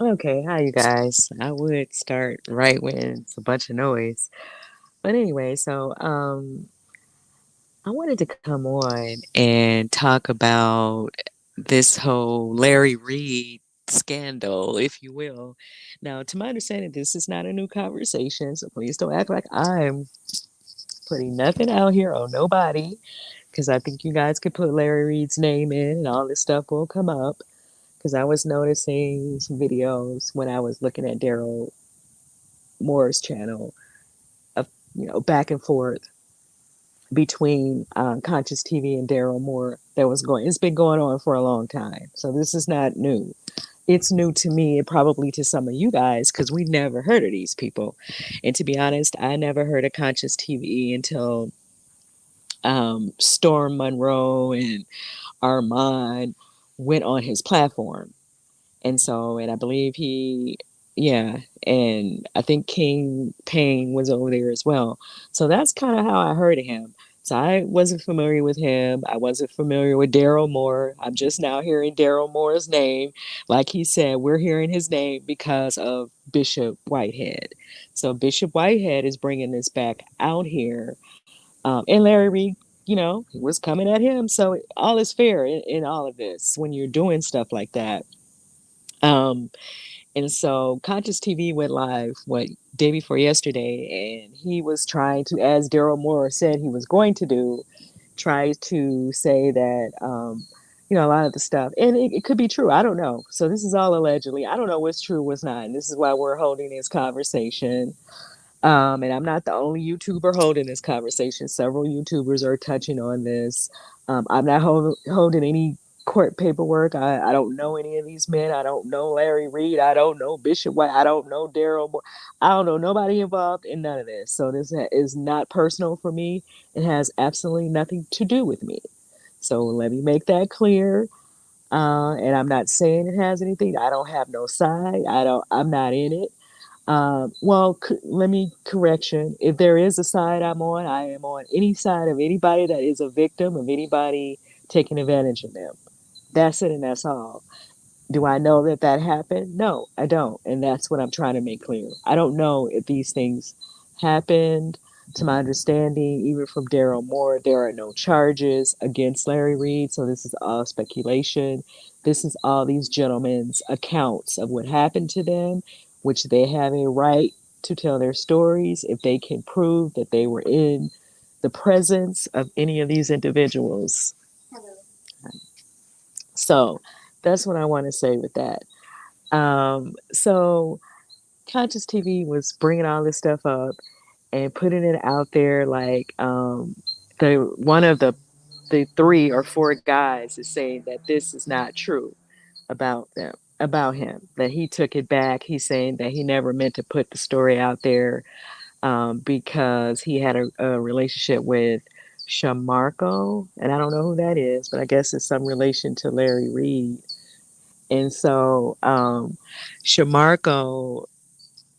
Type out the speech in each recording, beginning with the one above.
Okay, hi you guys. I would start right when it's a bunch of noise. But anyway, I wanted to come on and talk about this whole Larry Reid scandal, if you will. Now, to my understanding, this is not a new conversation, so please don't act like I'm putting nothing out here on nobody, because I think you guys could put Larry Reid's name in and all this stuff will come up. Because I was noticing some videos when I was looking at Daryl Moore's channel of back and forth between Conscious TV and Darryl Moore that was going. It's been going on for a long time, so this is not new. It's new to me and probably to some of you guys because we never heard of these people. And to be honest, I never heard of Conscious TV until Storm Monroe and Armand went on his platform. And I believe yeah, and I think King Payne was over there as well. So that's kind of how I heard of him. So I wasn't familiar with him. I wasn't familiar with Darryl Moore. I'm just now hearing Darryl Moore's name. Like he said, we're hearing his name because of Bishop Whitehead. So Bishop Whitehead is bringing this back out here. And Larry Reid, was coming at him. So all is fair in all of this when you're doing stuff like that. Um, and so Conscious TV went live, day before yesterday, and he was trying to, as Daryl Moore said he was going to do, try to say that, a lot of the stuff, and it could be true. I don't know. So this is all allegedly. I don't know what's true, what's not. And this is why we're holding this conversation. And I'm not the only YouTuber holding this conversation. Several YouTubers are touching on this. I'm not holding any court paperwork. I don't know any of these men. I don't know Larry Reid. I don't know Bishop White. I don't know Daryl Moore. I don't know nobody involved in none of this. So this is not personal for me. It has absolutely nothing to do with me. So let me make that clear. And I'm not saying it has anything. I don't have no side. I'm not in it. Let me correction. If there is a side I'm on, I am on any side of anybody that is a victim of anybody taking advantage of them. That's it, and that's all. Do I know that that happened? No, I don't, and that's what I'm trying to make clear. I don't know if these things happened. To my understanding, even from Daryl Moore, there are no charges against Larry Reid, so this is all speculation. This is all these gentlemen's accounts of what happened to them, which they have a right to tell their stories if they can prove that they were in the presence of any of these individuals. So that's what I want to say with that. So Conscious TV was bringing all this stuff up, and putting it out there like the one of the three or four guys is saying that this is not true about them, about him, that he took it back. He's saying that he never meant to put the story out there because he had a relationship with Shamarko, and I don't know who that is, but I guess it's some relation to Larry Reid. And so Shamarko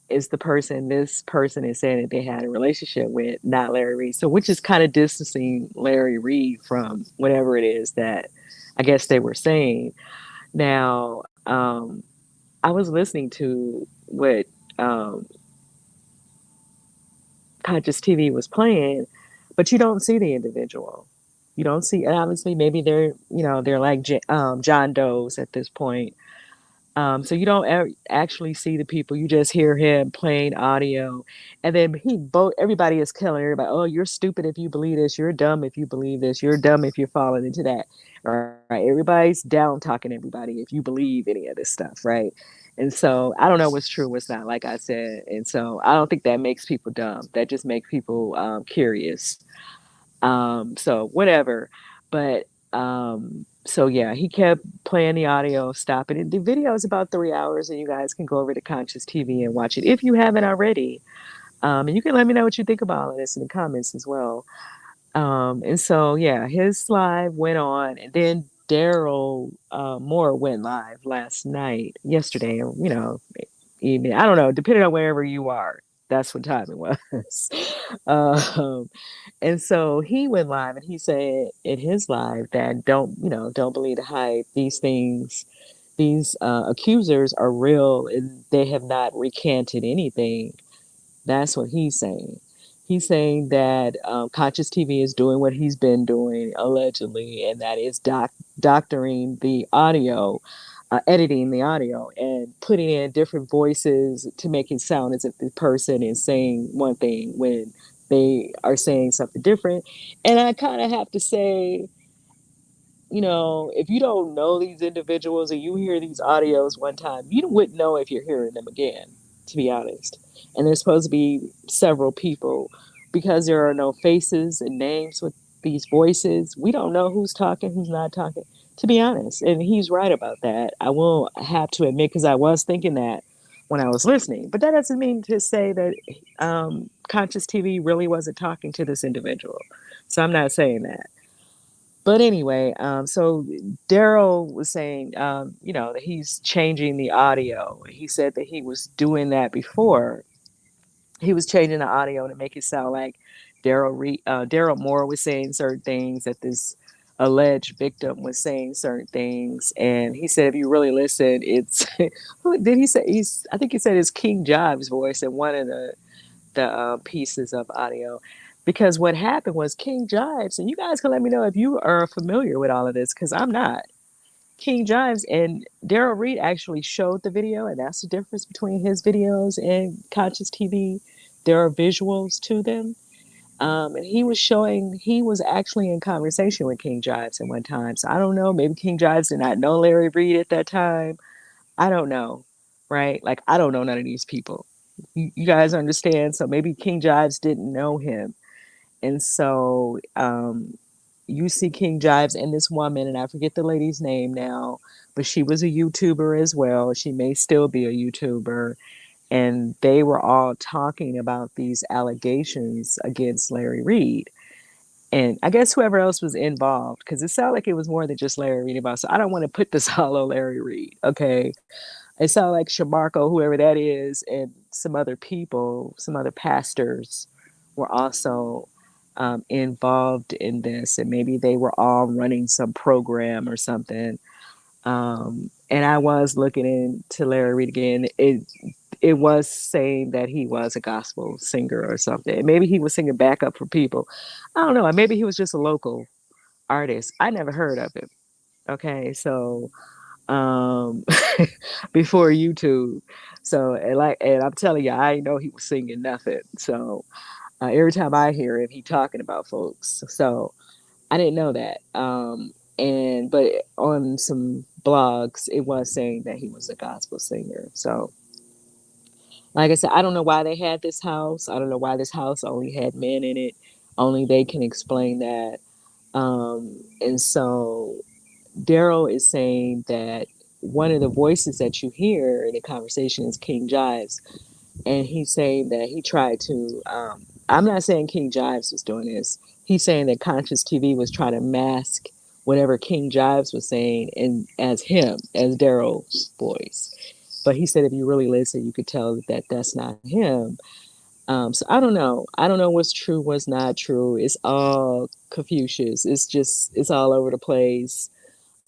is the person this person is saying that they had a relationship with, not Larry Reid. So, which is kind of distancing Larry Reid from whatever it is that I guess they were saying. Now, I was listening to what um, Conscious TV was playing, but you don't see the individual. You don't see, and obviously, maybe they're, they're like John Doe's at this point. So you don't actually see the people. You just hear him playing audio, and then everybody is killing everybody. Oh, you're stupid if you believe this. You're dumb if you believe this. You're dumb if you're falling into that. Right? Everybody's down talking everybody if you believe any of this stuff, right? And so I don't know what's true, what's not, like I said. And so I don't think that makes people dumb. That just makes people curious. So whatever. But so yeah, he kept playing the audio, stopping it. The video is about 3 hours, and you guys can go over to Conscious TV and watch it if you haven't already. And you can let me know what you think about all of this in the comments as well. And so yeah, his live went on, and then Darryl Moore went live yesterday, evening. I don't know, depending on wherever you are. That's what time it was. um, and so he went live and he said in his live that don't believe the hype. These things, these accusers are real and they have not recanted anything. That's what he's saying. He's saying that Conscious TV is doing what he's been doing allegedly, and that is doctoring the audio, editing the audio, and putting in different voices to make it sound as if the person is saying one thing when they are saying something different. And I kind of have to say, if you don't know these individuals and you hear these audios one time, you wouldn't know if you're hearing them again, to be honest. And there's supposed to be several people because there are no faces and names with these voices. We don't know who's talking, who's not talking, to be honest. And he's right about that. I will have to admit, because I was thinking that when I was listening. But that doesn't mean to say that Conscious TV really wasn't talking to this individual. So I'm not saying that. But anyway, so Daryl was saying, that he's changing the audio. He said that he was doing that before. He was changing the audio to make it sound like Daryl Moore was saying certain things, that this alleged victim was saying certain things. And he said, if you really listen, it's who did he say? I think he said it's King Jive's voice in one of the pieces of audio. Because what happened was King Jives, and you guys can let me know if you are familiar with all of this, because I'm not. King Jives and Daryl Reid actually showed the video, and that's the difference between his videos and Conscious TV. There are visuals to them. And he was actually in conversation with King Jives at one time. So I don't know, maybe King Jives did not know Larry Reid at that time. I don't know, right? Like, I don't know none of these people. You guys understand? So maybe King Jives didn't know him. And so you see King Jives and this woman, and I forget the lady's name now, but she was a YouTuber as well. She may still be a YouTuber. And they were all talking about these allegations against Larry Reid. And I guess whoever else was involved, because it sounded like it was more than just Larry Reid involved. So I don't want to put this all on Larry Reid, okay? It sounded like Shamarko, whoever that is, and some other people, some other pastors were also involved in this, and maybe they were all running some program or something. And I was looking into Larry Reid again. It was saying that he was a gospel singer or something. Maybe he was singing backup for people. I don't know. Maybe he was just a local artist. I never heard of him. Okay, so um before YouTube. So and I'm telling you, I know he was singing nothing. So every time I hear him, he talking about folks. So I didn't know that. And but on some blogs, it was saying that he was a gospel singer. So Like I said, I don't know why they had this house. I don't know why this house only had men in it. Only they can explain that. And so Daryl is saying that one of the voices that you hear in the conversation is King Jives, and he's saying that he tried to. I'm not saying King Jives was doing this. He's saying that Conscious TV was trying to mask whatever King Jives was saying and as him, as Daryl's voice. But he said if you really listen, you could tell that that's not him. So I don't know. I don't know what's true, what's not true. It's all Confucius. It's all over the place.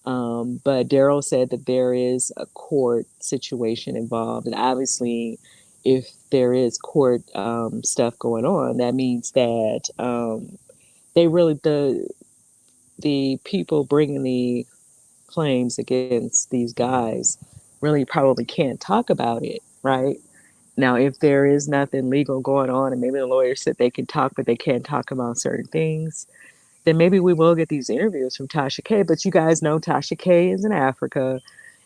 But Daryl said that there is a court situation involved, and obviously, if there is court stuff going on, that means that they really the people bringing the claims against these guys really probably can't talk about it, right? Now, if there is nothing legal going on, and maybe the lawyer said they can talk, but they can't talk about certain things, then maybe we will get these interviews from Tasha K. But you guys know Tasha K is in Africa,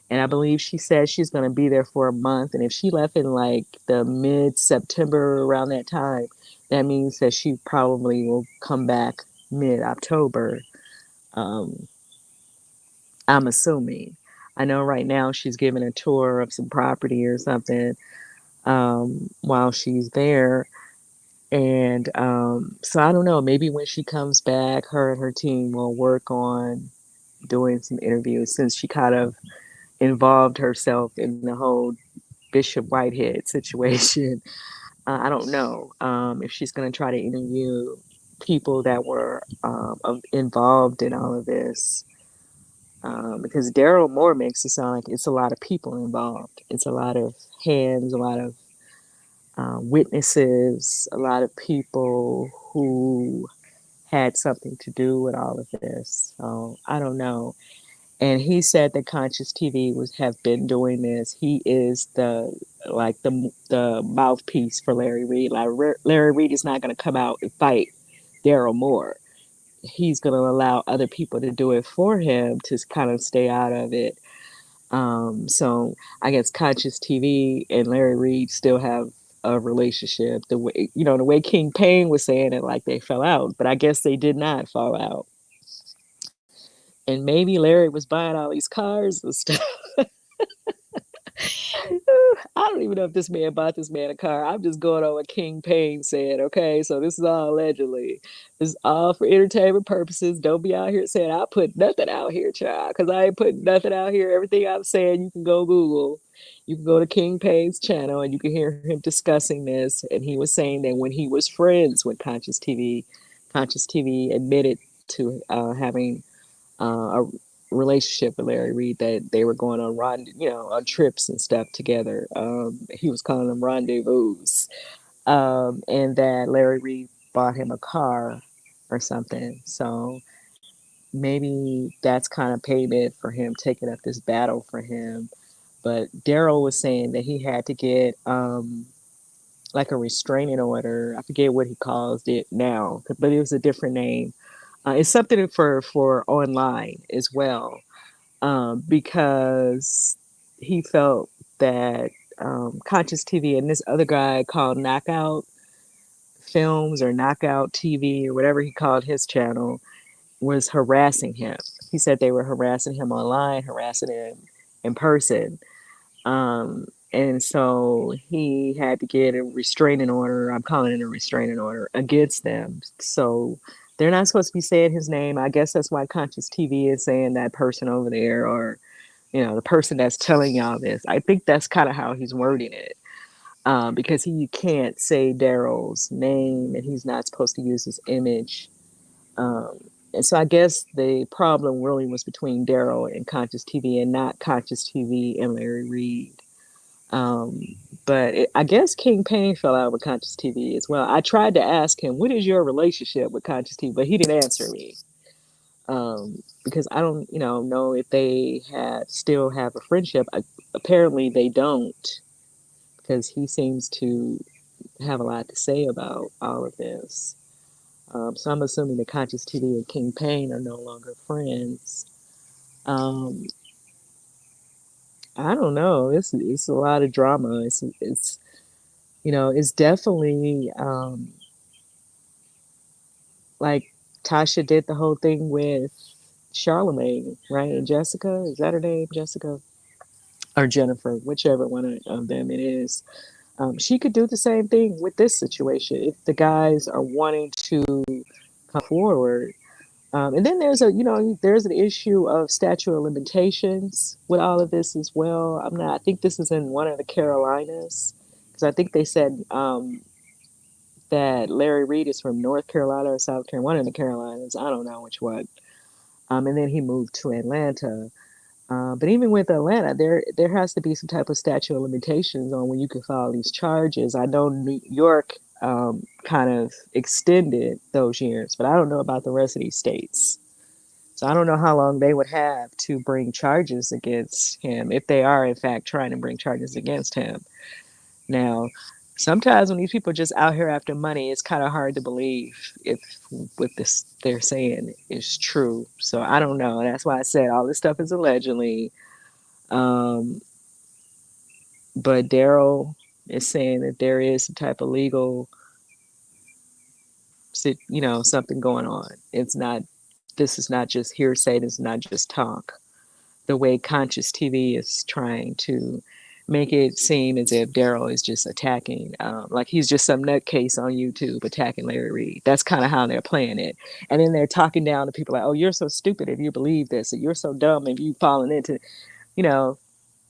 and I believe she said she's going to be there for a month. And if she left in like the mid September around that time, that means that she probably will come back mid October. Um, I'm assuming. I know right now she's giving a tour of some property or something while she's there. And so I don't know, maybe when she comes back, her and her team will work on doing some interviews since she kind of involved herself in the whole Bishop Whitehead situation. I don't know if she's going to try to interview people that were involved in all of this. Because Darryl Moore makes it sound like it's a lot of people involved. It's a lot of hands, a lot of witnesses, a lot of people who had something to do with all of this. So I don't know. And he said that Conscious TV was have been doing this. He is the mouthpiece for Larry Reid. Like Larry Reid is not going to come out and fight Darryl Moore. He's going to allow other people to do it for him to kind of stay out of it. So I guess Conscious TV and Larry Reid still have a relationship. The way King Payne was saying it, like they fell out, but I guess they did not fall out. And maybe Larry was buying all these cars and stuff. I don't even know if this man bought this man a car. I'm just going on what King Payne said. Okay, so this is all allegedly. This is all for entertainment purposes. Don't be out here saying I put nothing out here, child, because I ain't putting nothing out here. Everything I'm saying, you can go Google. You can go to King Payne's channel and you can hear him discussing this. And he was saying that when he was friends with Conscious TV admitted to having a relationship with Larry Reid, that they were going on on trips and stuff together. He was calling them rendezvous, and that Larry Reid bought him a car or something. So maybe that's kind of payment for him taking up this battle for him. But Daryl was saying that he had to get like a restraining order. I forget what he calls it now, but it was a different name. It's something for online as well, because he felt that Conscious TV and this other guy called Knockout Films or Knockout TV or whatever he called his channel was harassing him. He said they were harassing him online, harassing him in person. And so he had to get a restraining order. I'm calling it a restraining order against them. So they're not supposed to be saying his name. I guess that's why Conscious TV is saying that person over there, or the person that's telling y'all this. I think that's kind of how he's wording it, because he can't say Daryl's name, and he's not supposed to use his image. Um, and so I guess the problem really was between Daryl and Conscious TV, and not Conscious TV and Larry Reid. But I guess King Payne fell out with Conscious TV as well. I tried to ask him, "What is your relationship with Conscious TV?" But he didn't answer me, because I don't, know if they still have a friendship. Apparently, they don't, because he seems to have a lot to say about all of this. So I'm assuming that Conscious TV and King Payne are no longer friends. Um, I don't know. It's a lot of drama. It's It's definitely like Tasha did the whole thing with Charlemagne, right? And Jessica, is that her name? Jessica or Jennifer, whichever one of them it is. She could do the same thing with this situation if the guys are wanting to come forward. And then there's an issue of statute of limitations with all of this as well. I think this is in one of the Carolinas because I think they said that Larry Reid is from North Carolina or South Carolina, one of the Carolinas. I don't know which one. And then he moved to Atlanta. But even with Atlanta, there has to be some type of statute of limitations on when you can file these charges. I know New York kind of extended those years, but I don't know about the rest of these states. So I don't know how long they would have to bring charges against him if they are in fact trying to bring charges against him. Now, sometimes when these people are just out here after money, it's kind of hard to believe if what this they're saying is true. So I don't know. That's why I said all this stuff is allegedly. Um, but Daryl is saying that there is some type of legal, something going on. It's not. This is not just hearsay. This is not just talk. The way Conscious TV is trying to make it seem as if Daryl is just attacking, like he's just some nutcase on YouTube attacking Larry Reid. That's kind of how they're playing it. And then they're talking down to people like, oh, you're so stupid if you believe this, or you're so dumb if you've fallen into, you know,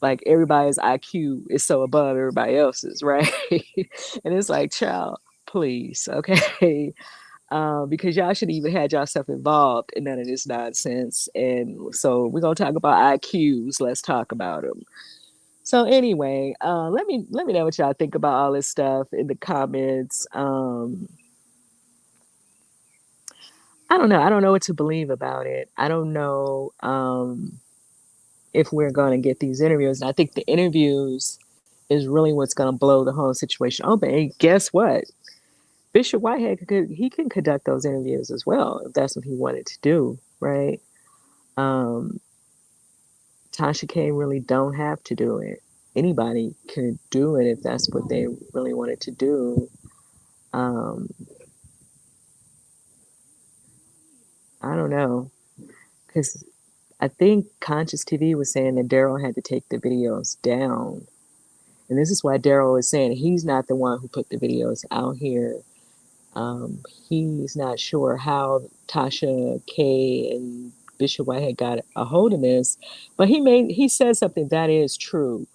like everybody's IQ is so above everybody else's, right? And it's like, child, please, okay? Because y'all should even had yourself involved in none of this nonsense. And so we're gonna talk about IQs. Let's talk about them. So anyway, let me know what y'all think about all this stuff in the comments. I don't know. I don't know what to believe about it. I don't know if we're gonna get these interviews. And I think the interviews is really what's gonna blow the whole situation open. And guess what? Bishop Whitehead he can conduct those interviews as well if that's what he wanted to do, right? Um, Tasha K really don't have to do it. Anybody could do it if that's what they really wanted to do. Um, I don't know because I think Conscious TV was saying that Daryl had to take the videos down, and this is why Daryl is saying he's not the one who put the videos out here. Um, he's not sure how Tasha K and Bishop Whitehead got a hold of this, but he said something that is true.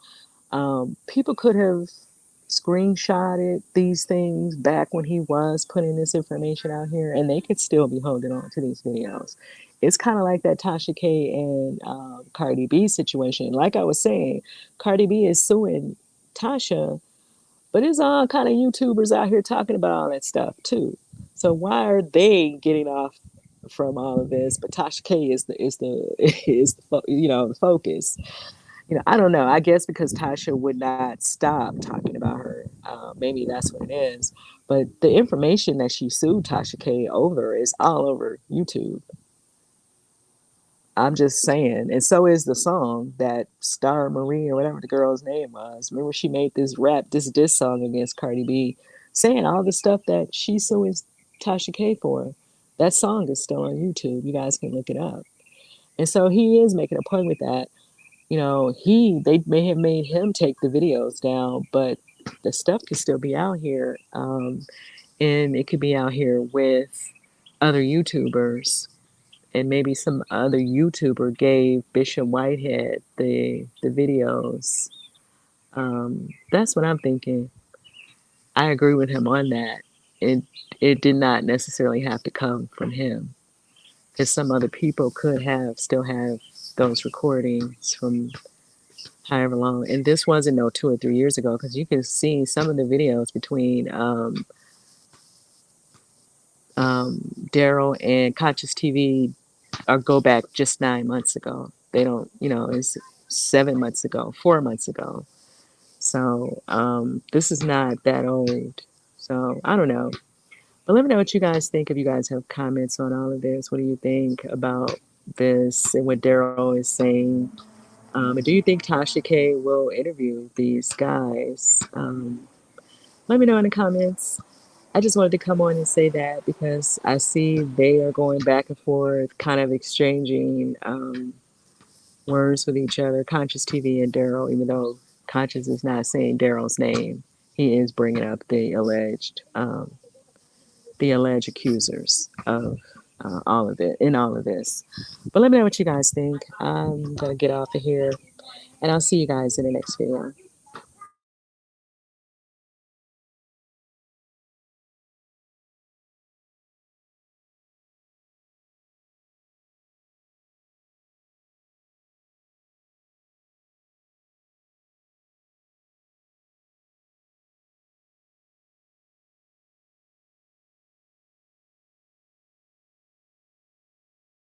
People could have screenshotted these things back when he was putting this information out here, and they could still be holding on to these videos. It's kind of like that Tasha K and Cardi B situation. Like I was saying, Cardi B is suing Tasha, but it's all kind of YouTubers out here talking about all that stuff too. So why are they getting off from all of this? But Tasha K is the focus. I don't know. I guess because Tasha would not stop talking about her. Maybe that's what it is. But the information that she sued Tasha K over is all over YouTube. I'm just saying. And so is the song that Star Marie or whatever the girl's name was. Remember, she made this diss song against Cardi B, saying all the stuff that she's suing Tasha K for. That song is still on YouTube. You guys can look it up. And so he is making a point with that. They may have made him take the videos down, but the stuff could still be out here. And it could be out here with other YouTubers. And maybe some other YouTuber gave Bishop Whitehead the videos. That's what I'm thinking. I agree with him on that. It it did not necessarily have to come from him, because some other people could have still have those recordings from however long. And this wasn't no 2 or 3 years ago, because you can see some of the videos between Daryl and Conscious TV or go back just 9 months ago. They don't, it's 7 months ago, 4 months ago. So this is not that old. So I don't know. But let me know what you guys think. If you guys have comments on all of this, what do you think about this and what Daryl is saying? And do you think Tasha K will interview these guys? Let me know in the comments. I just wanted to come on and say that because I see they are going back and forth, kind of exchanging words with each other. Conscious TV and Daryl, even though Conscious is not saying Daryl's name, he is bringing up the alleged accusers of all of it in all of this. But let me know what you guys think. I'm gonna get off of here, and I'll see you guys in the next video.